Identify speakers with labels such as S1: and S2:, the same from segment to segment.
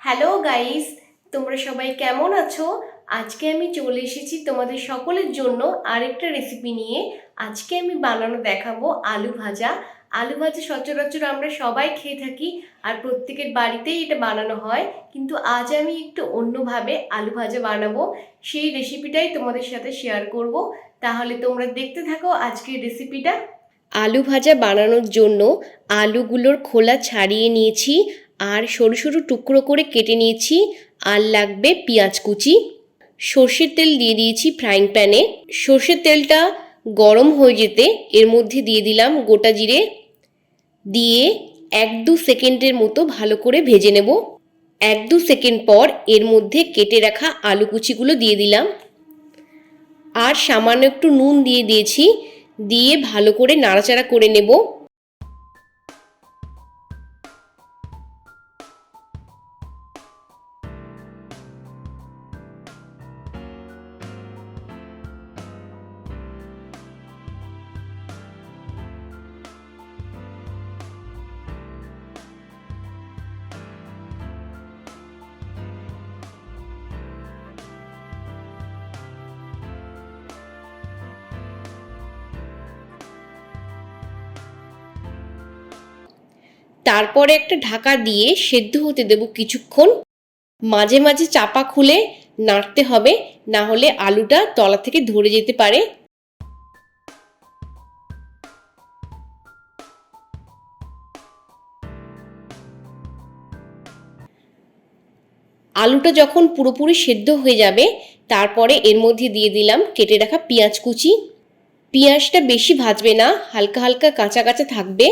S1: Hello guys, তোমরা সবাই কেমন আছো? আজকে আমি চলে এসেছি তোমাদের সকলের জন্য আরেকটা রেসিপি নিয়ে। আজকে আমি বানানো দেখাবো আলু ভাজা। আলু ভাজা সচরাচর আমরা সবাই খেয়ে থাকি আর প্রত্যেকের বাড়িতেই এটা বানানো হয়, কিন্তু আজ আমি একটু অন্যভাবে আলু ভাজা বানাবো। সেই রেসিপিটাই তোমাদের সাথে শেয়ার করব। তাহলে তোমরা দেখতে থাকো আজকের রেসিপিটা। আলু ভাজা বানানোর জন্য আলুগুলোর খোলা ছাড়িয়ে নিয়েছি আর সরু সরু টুকরো করে কেটে নিয়েছি। আর লাগবে পেঁয়াজ কুচি। সর্ষের তেল দিয়ে দিয়েছি ফ্রাইং প্যানে। সর্ষের তেলটা গরম হয়ে যেতে এর মধ্যে দিয়ে দিলাম গোটা জিরে, দিয়ে 1-2 সেকেন্ডের মতো ভালো করে ভেজে নেব। 1-2 সেকেন্ড পর এর মধ্যে কেটে রাখা আলু কুচিগুলো দিয়ে দিলাম আর সামান্য একটু নুন দিয়ে দিয়েছি। দিয়ে ভালো করে নাড়াচাড়া করে নেব। তারপরে একটা ঢাকা দিয়ে সেদ্ধ হতে দেব কিছুক্ষণ। মাঝে মাঝে চাপা খুলে নাড়তে হবে, না হলে আলুটা তলা থেকে ধরে যেতে পারে। আলুটা যখন পুরোপুরি সেদ্ধ হয়ে যাবে তারপরে এর মধ্যে দিয়ে দিলাম কেটে রাখা পেঁয়াজ কুচি। পেঁয়াজটা বেশি ভাজবে না, হালকা হালকা কাঁচা কাঁচা থাকবে।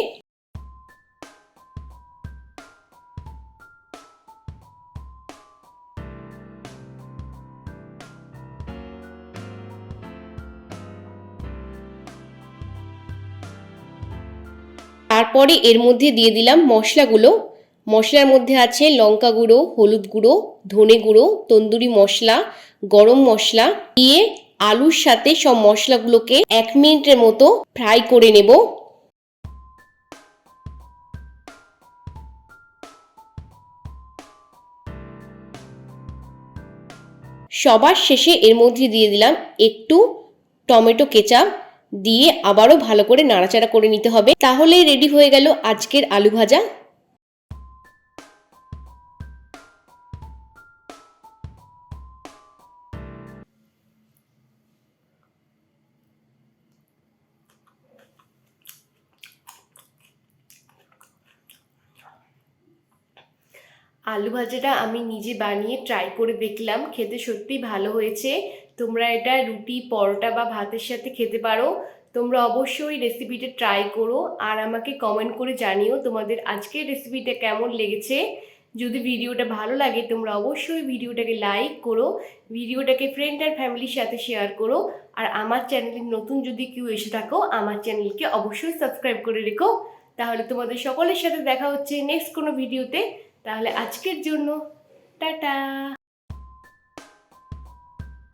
S1: তারপরে এর মধ্যে দিয়ে দিলাম মশলাগুলো। মশলার মধ্যে আছে লঙ্কা গুঁড়ো, হলুদ গুঁড়ো, ধনে গুঁড়ো, তন্দুরি মশলা, গরম মশলা। দিয়ে আলুর সাথে সব মশলাগুলোকে 1 মিনিটের মতো ফ্রাই করে নেব। সবার শেষে এর মধ্যে দিয়ে দিলাম একটু টমেটো কেচাপ। দিয়ে আবারও ভালো করে নাড়াচাড়া করে নিতে হবে। তাহলেই রেডি হয়ে গেল আজকের আলু ভাজা। আলু ভাজাটা আমি নিজে বানিয়ে ট্রাই করে দেখলাম, খেতে সত্যি ভালো হয়েছে। তোমরা এটা রুটি, পরোটা বা ভাতের সাথে খেতে পারো। তোমরা অবশ্যই রেসিপিটা ট্রাই করো আর আমাকে কমেন্ট করে জানিও তোমাদের আজকের রেসিপিটা কেমন লেগেছে। যদি ভিডিওটা ভালো লাগে তোমরা অবশ্যই ভিডিওটাকে লাইক করো, ভিডিওটাকে ফ্রেন্ড আর ফ্যামিলির সাথে শেয়ার করো। আর আমার চ্যানেলে নতুন যদি কেউ এসে থাকো আমার চ্যানেলকে অবশ্যই সাবস্ক্রাইব করে রেখো। তাহলে তোমাদের সকলের সাথে দেখা হচ্ছে নেক্সট কোনো ভিডিওতে। তাহলে আজকের জন্য টাটা।